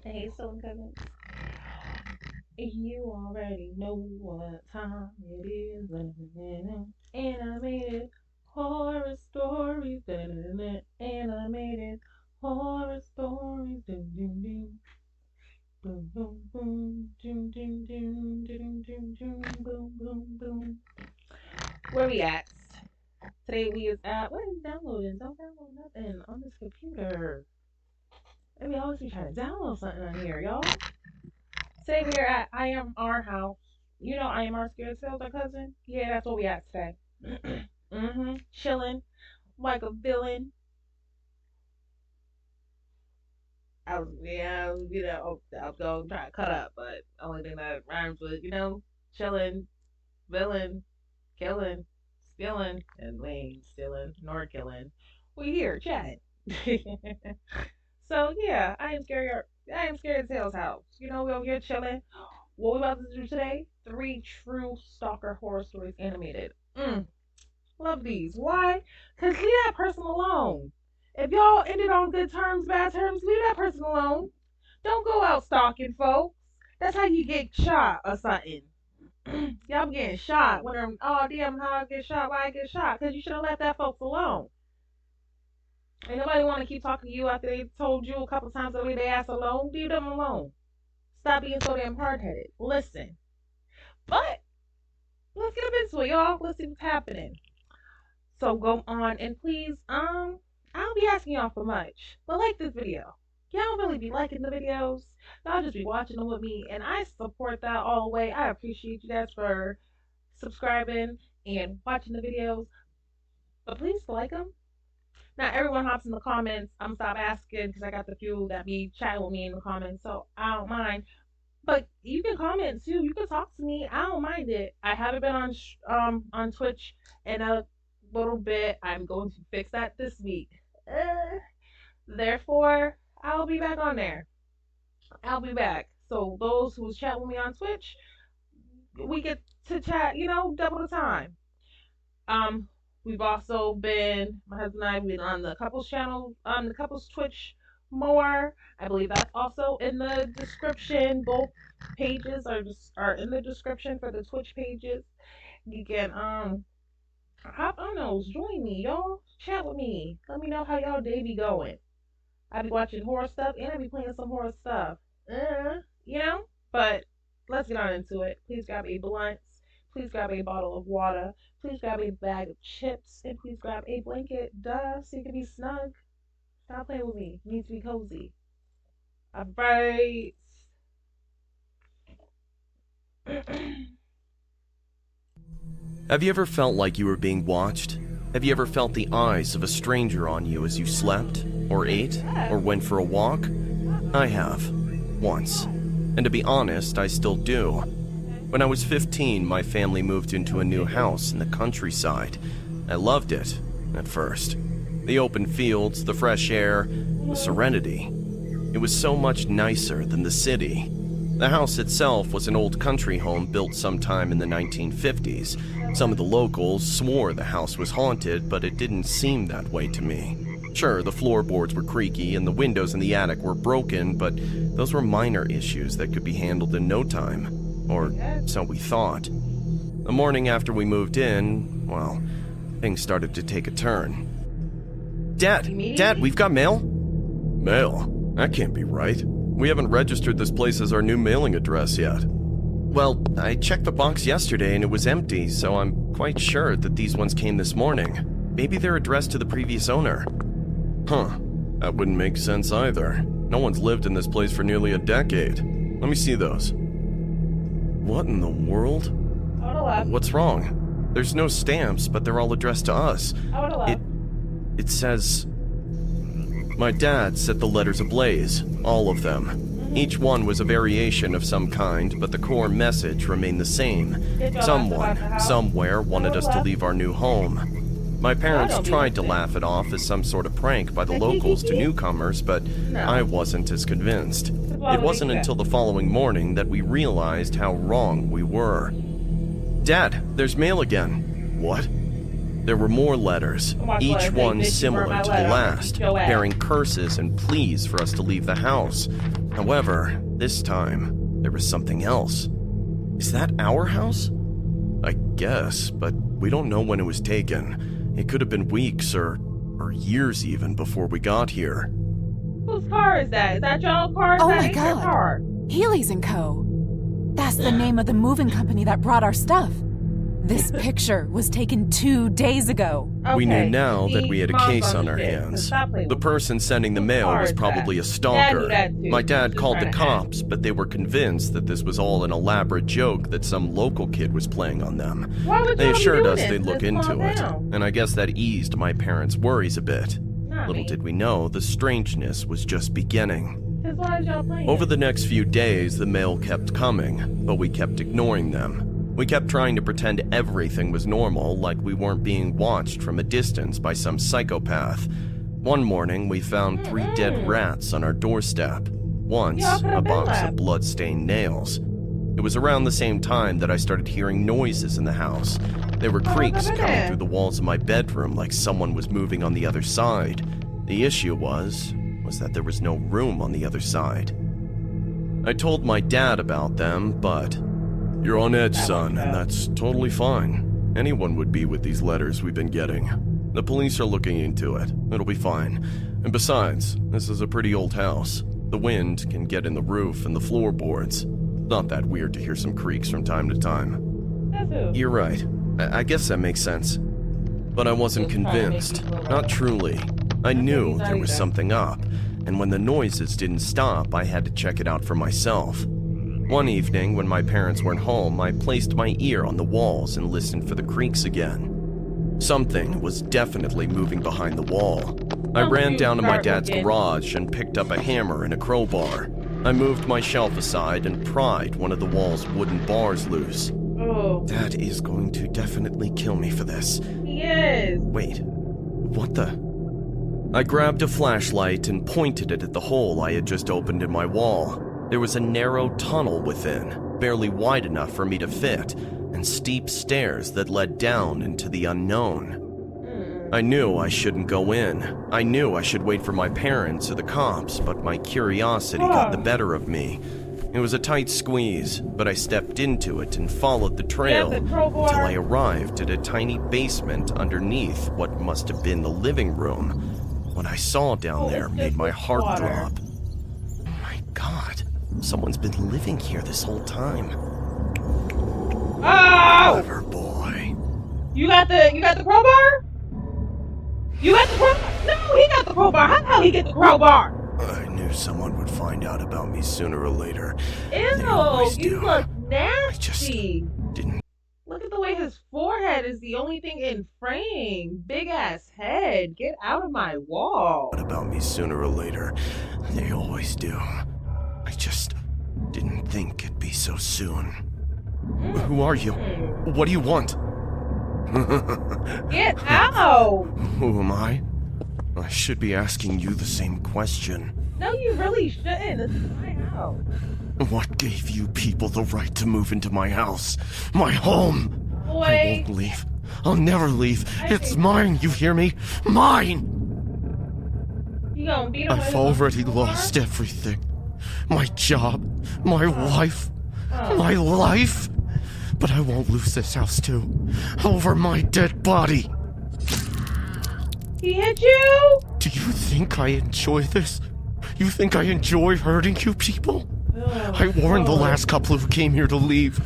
Hey, Stalker cousins. You already know what time it is. Animated horror stories. Animated horror stories. Doom, doom, doom. Boom, boom, boom. Doom, doom, doom. Doom, doom, doom. Boom, boom, boom. Where we at? Today we is at. What is downloading? Don't download nothing on this computer. Maybe I always be trying to download something on here, y'all. Today we are at I am our house. You know I am our scared Zelda cousin? Yeah, that's what we at today. Chilling like a villain. I was going to try to cut up, but only thing that rhymes with, chilling, villain, killing, stealing, and we ain't stealing nor killing. We here, chat. So yeah, I am scared Tails house. We over here chilling. What we about to do today? 3 true stalker horror stories animated. Love these. Why? Cause leave that person alone. If y'all ended on good terms, bad terms, leave that person alone. Don't go out stalking folks. That's how you get shot or something. Y'all be getting shot. Wondering, oh damn, how I get shot? Why I get shot? Cause you should have left that folks alone. Ain't nobody want to keep talking to you after they told you a couple times to leave their ass alone. Leave them alone. Stop being so damn hard headed. Listen. But let's get into it, y'all. Let's see what's happening. So go on and please, I don't be asking y'all for much, but like this video. Y'all don't really be liking the videos. Y'all just be watching them with me, and I support that all the way. I appreciate you guys for subscribing and watching the videos, but please like them. Not everyone hops in the comments. I'm stop asking because I got the few that be chatting with me in the comments, so I don't mind. But you can comment too. You can talk to me. I don't mind it. I haven't been on Twitch in a little bit. I'm going to fix that this week. Therefore, I'll be back on there. I'll be back. So those who chat with me on Twitch, we get to chat. Double the time. Um, we've also been my husband and I have been on the couples channel, the couples Twitch more. I believe that's also in the description. Both pages are in the description for the Twitch pages. You can hop on those, join me, y'all. Chat with me. Let me know how y'all day be going. I be watching horror stuff and I be playing some horror stuff. You know? But let's get on into it. Please grab a blunt. Please grab a bottle of water. Please grab a bag of chips. And please grab a blanket. Duh, so you can be snug. Stop playing with me. You need to be cozy. Alright. Have you ever felt like you were being watched? Have you ever felt the eyes of a stranger on you as you slept, or ate, or went for a walk? I have. Once. And to be honest, I still do. When I was 15, my family moved into a new house in the countryside. I loved it, at first. The open fields, the fresh air, the serenity. It was so much nicer than the city. The house itself was an old country home built sometime in the 1950s. Some of the locals swore the house was haunted, but it didn't seem that way to me. Sure, the floorboards were creaky and the windows in the attic were broken, but those were minor issues that could be handled in no time. Or so we thought. The morning after we moved in, well, things started to take a turn. Dad, we've got mail? Mail? That can't be right. We haven't registered this place as our new mailing address yet. Well, I checked the box yesterday and it was empty, so I'm quite sure that these ones came this morning. Maybe they're addressed to the previous owner. Huh, that wouldn't make sense either. No one's lived in this place for nearly a decade. Let me see those. What in the world? What's wrong? There's no stamps, but they're all addressed to us. It says... My dad set the letters ablaze, all of them. Each one was a variation of some kind, but the core message remained the same. Someone, somewhere, wanted us to leave our new home. My parents tried to laugh it off as some sort of prank by the locals to newcomers, but I wasn't as convinced. It wasn't until the following morning that we realized how wrong we were. Dad, there's mail again. What? There were more letters, each one similar to the last, bearing curses and pleas for us to leave the house. However, this time, there was something else. Is that our house? I guess, but we don't know when it was taken. It could have been weeks or years even before we got here. Whose car is that? Is that y'all's car? Oh That my ain't your God. car. Healy's & Co. That's the name of the moving company that brought our stuff. This picture was taken 2 days ago. We knew Okay, now that see, we had a mom's case on the our shit, so hands. stop playing The with me. person sending the Whose mail car was is probably that? a stalker. Dad knew that too. My dad Just called the trying to ask. cops, but they were convinced that this was all an elaborate joke that some local kid was playing on them. Why would They y'all be assured doing us this? they'd look Just calm into it, down. and I guess that eased my parents' worries a bit. Not Little me. did we know, the strangeness was just beginning. Cause why is y'all playing? Over the next few days, the mail kept coming, but we kept ignoring them. We kept trying to pretend everything was normal, like we weren't being watched from a distance by some psychopath. One morning, we found 3 dead rats on our doorstep. Once, Y'all could've a been box left. of blood-stained nails. It was around the same time that I started hearing noises in the house. There were creaks over coming there? through the walls of my bedroom like someone was moving on the other side. The issue was that there was no room on the other side. I told my dad about them, but you're on edge, son, and that's totally fine. Anyone would be with these letters we've been getting. The police are looking into it. It'll be fine. And besides, this is a pretty old house. The wind can get in the roof and the floorboards. Not that weird to hear some creaks from time to time. That's who? You're right. I guess that makes sense. But I wasn't Just trying to make convinced. you feel Not better. truly. I knew he's not there was either. something up, and when the noises didn't stop, I had to check it out for myself. One evening, when my parents weren't home, I placed my ear on the walls and listened for the creaks again. Something was definitely moving behind the wall. I ran down to my dad's garage and picked up a hammer and a crowbar. I moved my shelf aside and pried one of the wall's wooden bars loose. Oh, Dad is going to definitely kill me for this. he is. Wait, what the? I grabbed a flashlight and pointed it at the hole I had just opened in my wall. There was a narrow tunnel within, barely wide enough for me to fit, and steep stairs that led down into the unknown. I knew I shouldn't go in. I knew I should wait for my parents or the cops, but my curiosity got the better of me. It was a tight squeeze, but I stepped into it and followed the trail Yeah, the crowbar. until I arrived at a tiny basement underneath what must have been the living room. What I saw down there it's made just my the heart water. drop. Oh my God, someone's been living here this whole time. Oh! Clever boy. You got the crowbar? You got the crowbar? No, he got the crowbar. How the hell he get the crowbar? I knew someone would find out about me sooner or later. They Ew, always you do. look just nasty. Didn't Look at the way his forehead is the only thing in frame. Big ass head. Get out of my wall. about me sooner or later. They always do. I just didn't think it'd be so soon. Who are you? What do you want? Get out. Who am I? I should be asking you the same question. No, you really shouldn't. This is my house. What gave you people the right to move into my house? My home! I Boy. won't leave. I'll never leave. It's think- mine, you hear me? Mine! You gonna beat him with I've his already crowbar? lost everything. My job, my wife, Oh. my life. But I won't lose this house too. Over my dead body. He hit you? Do you think I enjoy this? You think I enjoy hurting you people? I warned the last couple who came here to leave.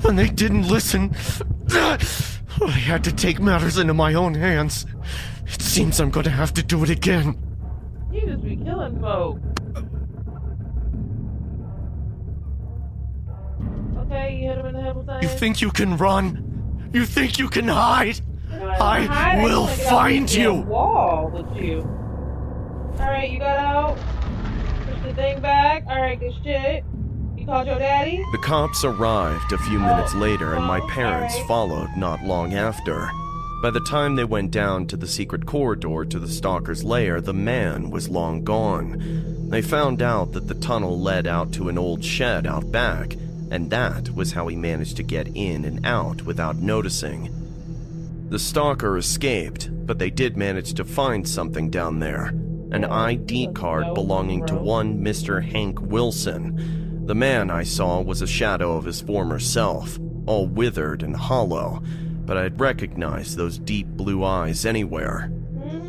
When they didn't listen, I had to take matters into my own hands. It seems I'm gonna have to do it again. You just be killing folk. Okay, you hit him in the head with that. You think you can run? You think you can hide? I Hide, will just wanna get find off the you. Wall with you. All right, you got out. Push the thing back. All right, good shit. You called your daddy. The cops arrived a few minutes later, and my well, parents alright. followed not long after. By the time they went down to the secret corridor to the stalker's lair, the man was long gone. They found out that the tunnel led out to an old shed out back, and that was how he managed to get in and out without noticing. The stalker escaped, but they did manage to find something down there. an ID card belonging to one Mr. Hank Wilson. The man I saw was a shadow of his former self, all withered and hollow, but I'd recognize those deep blue eyes anywhere.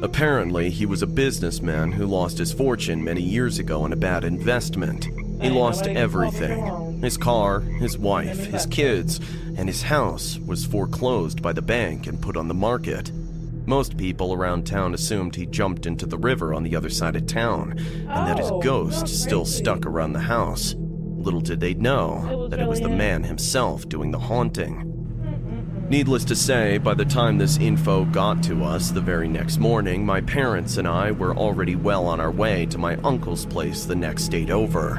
Apparently, he was a businessman who lost his fortune many years ago in a bad investment. He lost everything. His car, his wife, his kids, and his house was foreclosed by the bank and put on the market. Most people around town assumed he jumped into the river on the other side of town, and that his ghost still stuck around the house. Little did they know that it was the man himself doing the haunting. Needless to say, by the time this info got to us the very next morning, my parents and I were already well on our way to my uncle's place the next state over.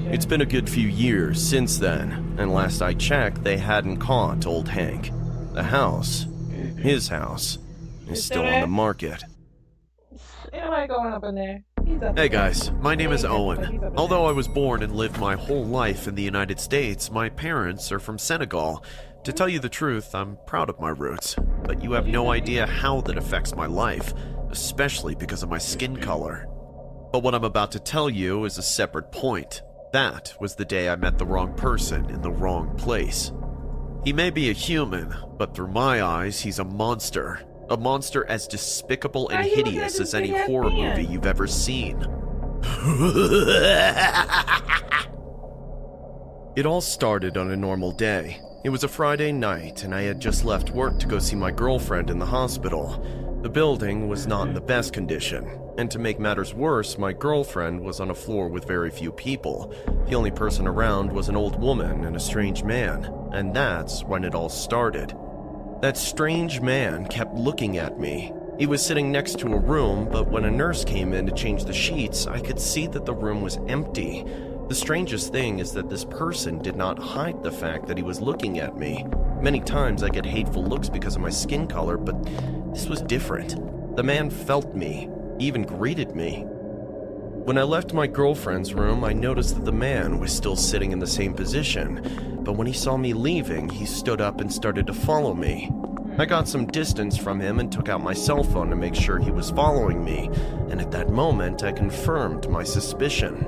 It's been a good few years since then, and last I checked, they hadn't caught old Hank. The house, his house, is still on the market. Anybody going up in there? He's up Hey in there. guys, my name is He's up Owen. in Although I there. was born and lived my whole life in the United States, my parents are from Senegal. To tell you the truth, I'm proud of my roots, but you have no idea how that affects my life, especially because of my skin color. But what I'm about to tell you is a separate point. That was the day I met the wrong person in the wrong place. He may be a human, but through my eyes, he's a monster. A monster as despicable and Why you looking hideous at as this any big-ass horror man? movie you've ever seen. It all started on a normal day. It was a Friday night, and I had just left work to go see my girlfriend in the hospital. The building was not in the best condition, and to make matters worse, my girlfriend was on a floor with very few people. The only person around was an old woman and a strange man, and that's when it all started. That strange man kept looking at me. He was sitting next to a room, but when a nurse came in to change the sheets, I could see that the room was empty. The strangest thing is that this person did not hide the fact that he was looking at me. Many times I get hateful looks because of my skin color, but this was different. The man felt me, he even greeted me. When I left my girlfriend's room, I noticed that the man was still sitting in the same position, but when he saw me leaving, he stood up and started to follow me. I got some distance from him and took out my cell phone to make sure he was following me, and at that moment I confirmed my suspicion.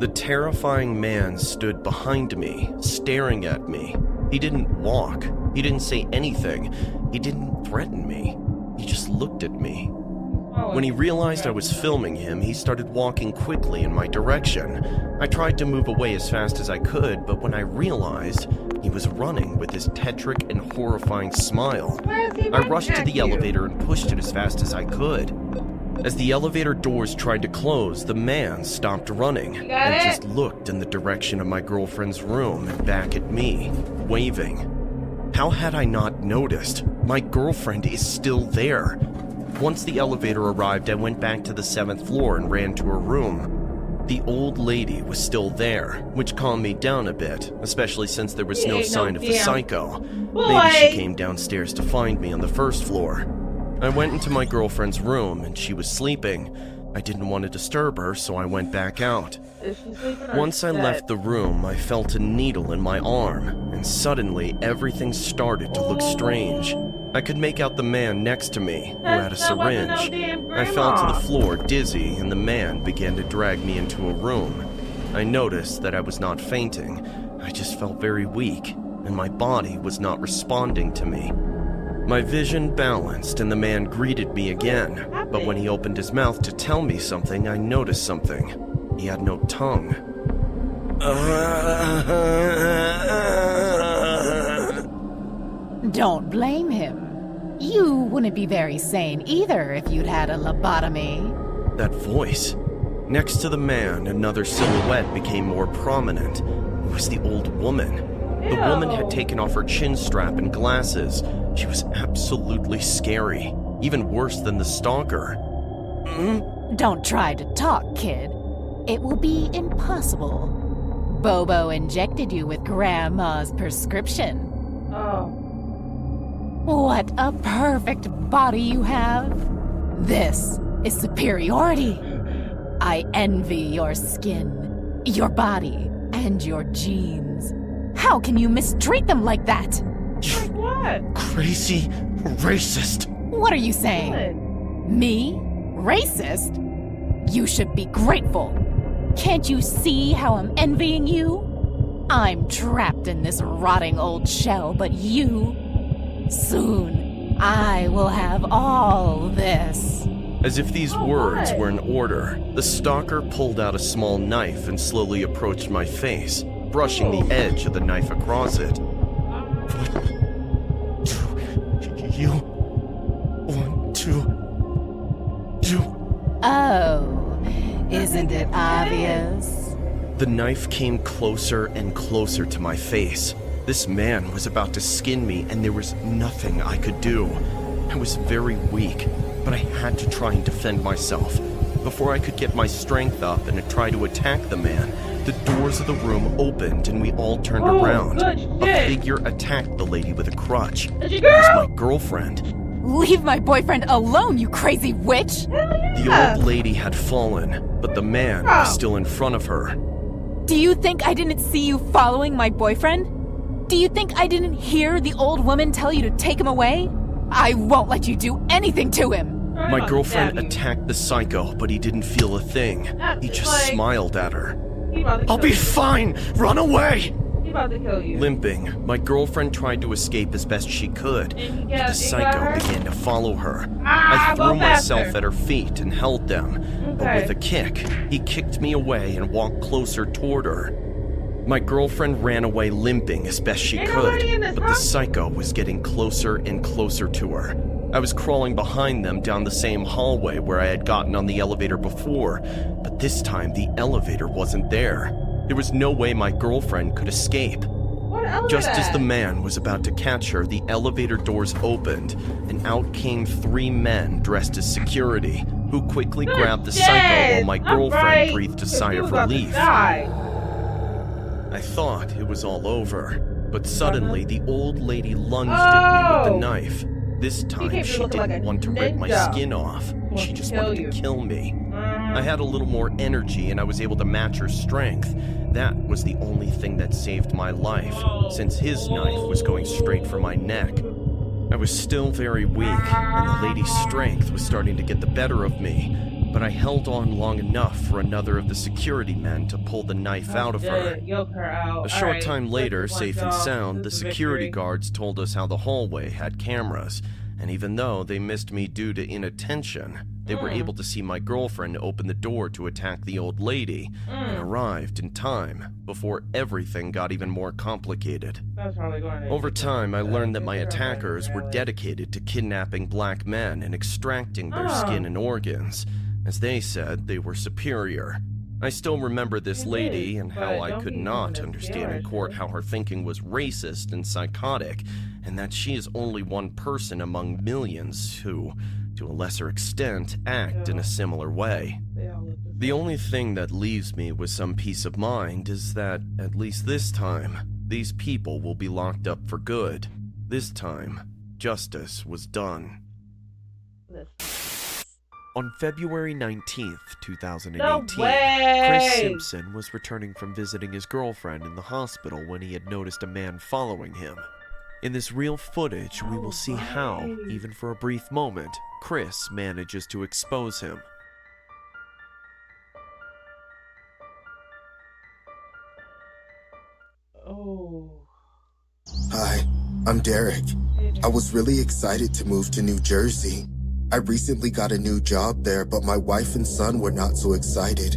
The terrifying man stood behind me, staring at me. He didn't walk. He didn't say anything. He didn't threaten me. He just looked at me. When he realized I was filming him, he started walking quickly in my direction. I tried to move away as fast as I could, but when I realized, he was running with his tetric and horrifying smile. Why is he I running rushed to at the you? elevator and pushed it as fast as I could. As the elevator doors tried to close, the man stopped running You got and it? just looked in the direction of my girlfriend's room and back at me, waving. How had I not noticed? My girlfriend is still there. Once the elevator arrived, I went back to the 7th floor and ran to her room. The old lady was still there, which calmed me down a bit, especially since there was He no ain't no sign of the damn psycho. boy. Maybe she came downstairs to find me on the 1st floor. I went into my girlfriend's room and she was sleeping. I didn't want to disturb her, so I went back out. Is she sleeping or Once I dead? left the room, I felt a needle in my arm, and suddenly everything started to look strange. I could make out the man next to me, who had a That wasn't no syringe. damn I fell to grandma. the floor dizzy, and the man began to drag me into a room. I noticed that I was not fainting. I just felt very weak, and my body was not responding to me. My vision balanced and the man greeted me again, but when he opened his mouth to tell me something, I noticed something. He had no tongue. Don't blame him. You wouldn't be very sane either if you'd had a lobotomy. That voice. Next to the man, another silhouette became more prominent. It was the old woman. The woman had taken off her chin strap and glasses. She was absolutely scary, even worse than the stalker. Don't try to talk, kid. It will be impossible. Bobo injected you with Grandma's prescription. Oh. What a perfect body you have. This is superiority. I envy your skin, your body, and your genes. How can you mistreat them like that? Like what? Crazy racist. What are you saying? What? Me? Racist? You should be grateful. Can't you see how I'm envying you? I'm trapped in this rotting old shell, but you... Soon, I will have all this. As if these words were in order, the stalker pulled out a small knife and slowly approached my face, brushing the edge of the knife across it. What do you want to do? Oh, isn't it obvious? The knife came closer and closer to my face. This man was about to skin me, and there was nothing I could do. I was very weak, but I had to try and defend myself. Before I could get my strength up and try to attack the man, the doors of the room opened and we all turned around. A figure attacked the lady with a crutch. It was my girlfriend. Leave my boyfriend alone, you crazy witch! The old lady had fallen, but the man was still in front of her. Do you think I didn't see you following my boyfriend? Do you think I didn't hear the old woman tell you to take him away? I won't let you do anything to him! My girlfriend attacked the psycho, but he didn't feel a thing. He just smiled at her. I'll be fine! Run away! He's about to kill you. Limping, my girlfriend tried to escape as best she could, but the psycho began to follow her. I threw myself at her feet and held them, but with a kick, he kicked me away and walked closer toward her. My girlfriend ran away limping as best she could, but the psycho was getting closer and closer to her. I was crawling behind them down the same hallway where I had gotten on the elevator before, but this time the elevator wasn't there. There was no way my girlfriend could escape. Just as the man was about to catch her, the elevator doors opened, and out came 3 men dressed as security, who quickly grabbed the psycho while my girlfriend breathed a sigh of relief. I thought it was all over, but suddenly the old lady lunged at me with the knife. This time she didn't want to rip my skin off, she just wanted to kill me. I had a little more energy and I was able to match her strength. That was the only thing that saved my life, since his knife was going straight for my neck. I was still very weak, and the lady's strength was starting to get the better of me, but I held on long enough for another of the security men to pull the knife out of her. A short time later, safe and sound, the security guards told us how the hallway had cameras, and even though they missed me due to inattention, they were able to see my girlfriend open the door to attack the old lady, and arrived in time before everything got even more complicated. Over time, I learned that my attackers were dedicated to kidnapping black men and extracting their skin and organs. As they said, they were superior. I still remember this lady and how I could not understand in court how her thinking was racist and psychotic, and that she is only one person among millions who, to a lesser extent, act in a similar way. The only thing that leaves me with some peace of mind is that, at least this time, these people will be locked up for good. This time, justice was done. On February 19th, 2018, No way! Chris Simpson was returning from visiting his girlfriend in the hospital when he had noticed a man following him. In this real footage, we will see how, even for a brief moment, Chris manages to expose him. Hi, I'm Derek. I was really excited to move to New Jersey. I recently got a new job there, but my wife and son were not so excited.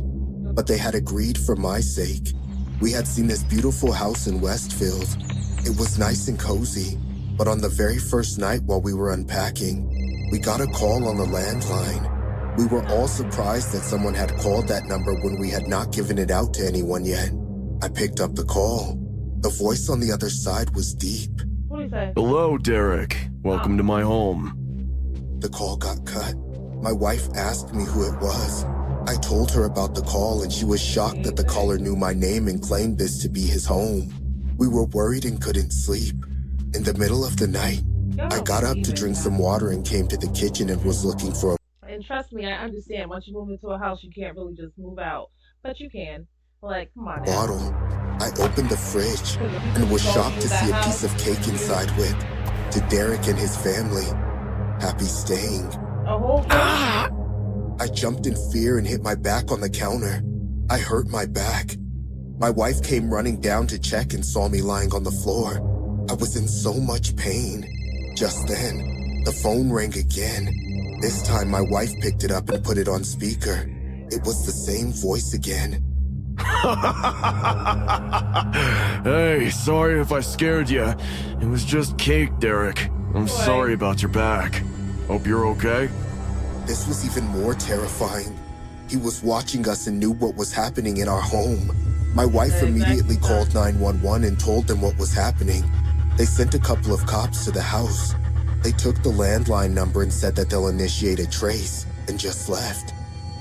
But they had agreed for my sake. We had seen this beautiful house in Westfield. It was nice and cozy, but on the very first night while we were unpacking, we got a call on the landline. We were all surprised that someone had called that number when we had not given it out to anyone yet. I picked up the call. The voice on the other side was deep. What do you say? Hello, Derek. Welcome to my home. The call got cut. My wife asked me who it was. I told her about the call and she was shocked that the caller knew my name and claimed this to be his home. We were worried and couldn't sleep. In the middle of the night, I got up to drink some water and came to the kitchen and was looking for a And trust me, I understand. Once you move into a house, you can't really just move out. But you can. Like, come on now. bottle. I opened the fridge and was shocked to see a piece of cake inside with, "To Derek and his family. Happy staying." A whole I I jumped in fear and hit my back on the counter. I hurt my back. My wife came running down to check and saw me lying on the floor. I was in so much pain. Just then, the phone rang again. This time, my wife picked it up and put it on speaker. It was the same voice again. Hey, sorry if I scared you. It was just cake, Derek. I'm sorry about your back. Hope you're okay. This was even more terrifying. He was watching us and knew what was happening in our home. My wife immediately called 911 and told them what was happening. They sent a couple of cops to the house. They took the landline number and said that they'll initiate a trace, and just left.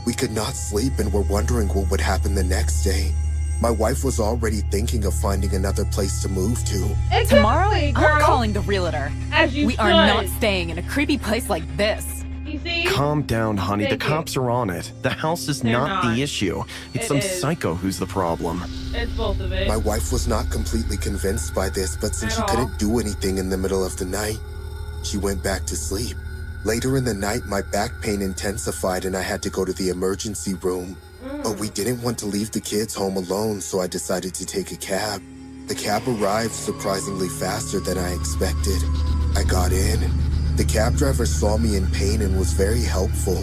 We could not sleep and were wondering what would happen the next day. My wife was already thinking of finding another place to move to. Exactly, Tomorrow, girl. I'm calling the realtor. As you We should. are not staying in a creepy place like this. You see? Calm down, honey. Thank The you. cops are on it. The house is They're not not. the issue. It's It some is. psycho who's the problem. It's both of it. My wife was not completely convinced by this, but since At she all. couldn't do anything in the middle of the night, she went back to sleep. Later in the night, my back pain intensified and I had to go to the emergency room. But we didn't want to leave the kids home alone, so I decided to take a cab. The cab arrived surprisingly faster than I expected. I got in. The cab driver saw me in pain and was very helpful.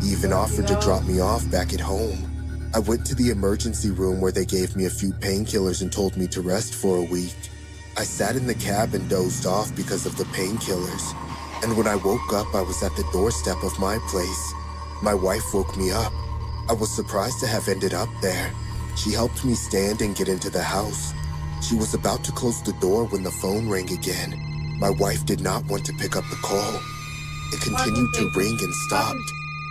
He even offered to drop me off back at home. I went to the emergency room where they gave me a few painkillers and told me to rest for a week. I sat in the cab and dozed off because of the painkillers. And when I woke up, I was at the doorstep of my place. My wife woke me up. I was surprised to have ended up there. She helped me stand and get into the house. She was about to close the door when the phone rang again. My wife did not want to pick up the call. It continued to ring and stopped.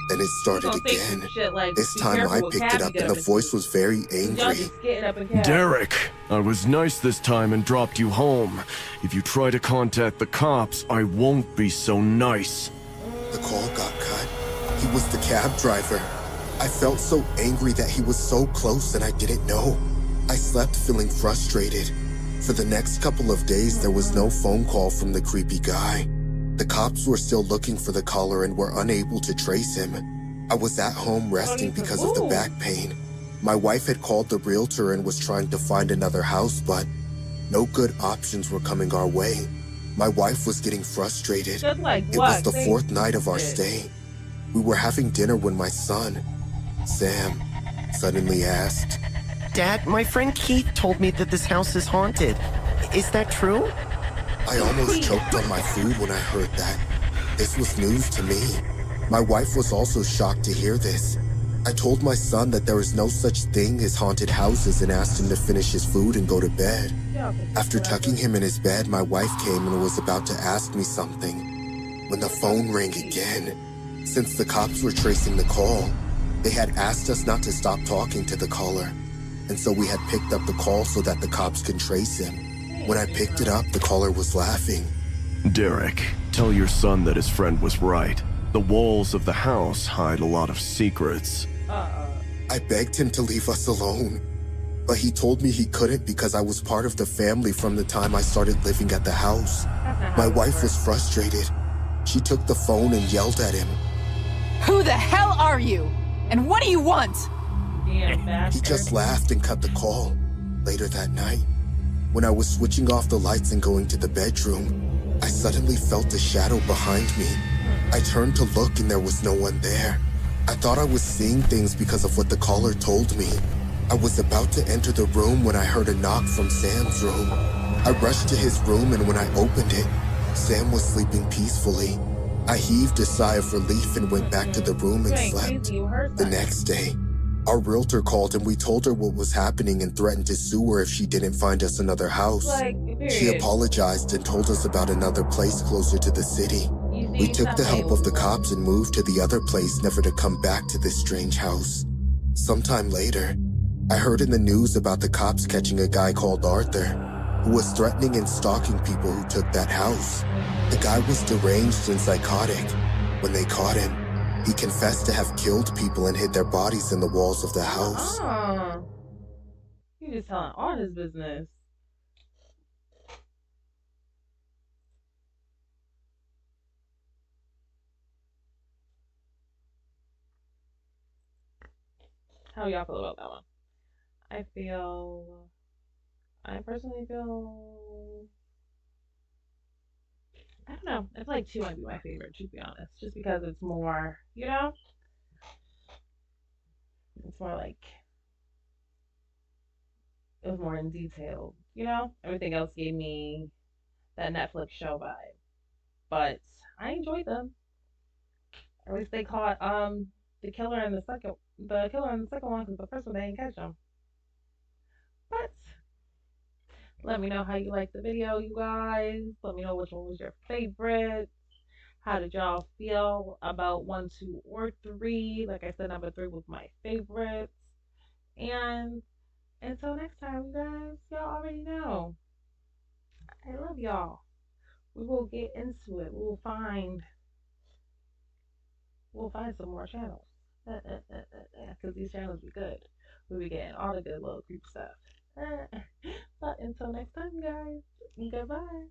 Then it started Don't think some again. shit like, This be time careful I with picked cab it you up get and the into. voice was very Y'all angry. just getting up in cab. Derek, I was nice this time and dropped you home. If you try to contact the cops, I won't be so nice. The call got cut. He was the cab driver. I felt so angry that he was so close and I didn't know. I slept feeling frustrated. For the next couple of days, there was no phone call from the creepy guy. The cops were still looking for the caller and were unable to trace him. I was at home resting because of the back pain. My wife had called the realtor and was trying to find another house, but no good options were coming our way. My wife was getting frustrated. Just like It what? was the Say fourth night of our shit. stay. We were having dinner when my son, Sam, suddenly asked, Dad, my friend Keith told me that this house is haunted. Is that true? I almost choked on my food when I heard that. This was news to me. My wife was also shocked to hear this. I told my son that there is no such thing as haunted houses and asked him to finish his food and go to bed. After tucking him in his bed, my wife came and was about to ask me something when the phone rang again. Since the cops were tracing the call, they had asked us not to stop talking to the caller. And so we had picked up the call so that the cops could trace him. When I picked it up, the caller was laughing. Derek, tell your son that his friend was right. The walls of the house hide a lot of secrets. I begged him to leave us alone, but he told me he couldn't because I was part of the family from the time I started living at the house. My wife was frustrated. She took the phone and yelled at him. Who the hell are you? And what do you want? Damn He bastard. just laughed and cut the call. Later that night, when I was switching off the lights and going to the bedroom, I suddenly felt a shadow behind me. I turned to look and there was no one there. I thought I was seeing things because of what the caller told me. I was about to enter the room when I heard a knock from Sam's room. I rushed to his room and when I opened it, Sam was sleeping peacefully. I heaved a sigh of relief and went back to the room and slept. The next day, our realtor called and we told her what was happening and threatened to sue her if she didn't find us another house. She apologized and told us about another place closer to the city. We took the help of the cops and moved to the other place, never to come back to this strange house. Sometime later, I heard in the news about the cops catching a guy called Arthur, who was threatening and stalking people who took that house. The guy was deranged and psychotic. When they caught him, he confessed to have killed people and hid their bodies in the walls of the house. He's just telling all his business. How y'all feel about that one? I feel, I personally feel, I don't know. I feel like two might be my favorite, to be honest, just because it's more, it's more like it was more in detail. Everything else gave me that Netflix show vibe, but I enjoyed them. At least they caught the killer in the second one because the first one they didn't catch him. But let me know how you liked the video, you guys. Let me know which one was your favorite. How did y'all feel about one, two, or three? Like I said, number three was my favorite. And until next time, guys, y'all already know. I love y'all. We will get into it. We'll find some more channels. Because these channels be good. We'll be getting all the good little creep stuff. But until next time, guys, goodbye.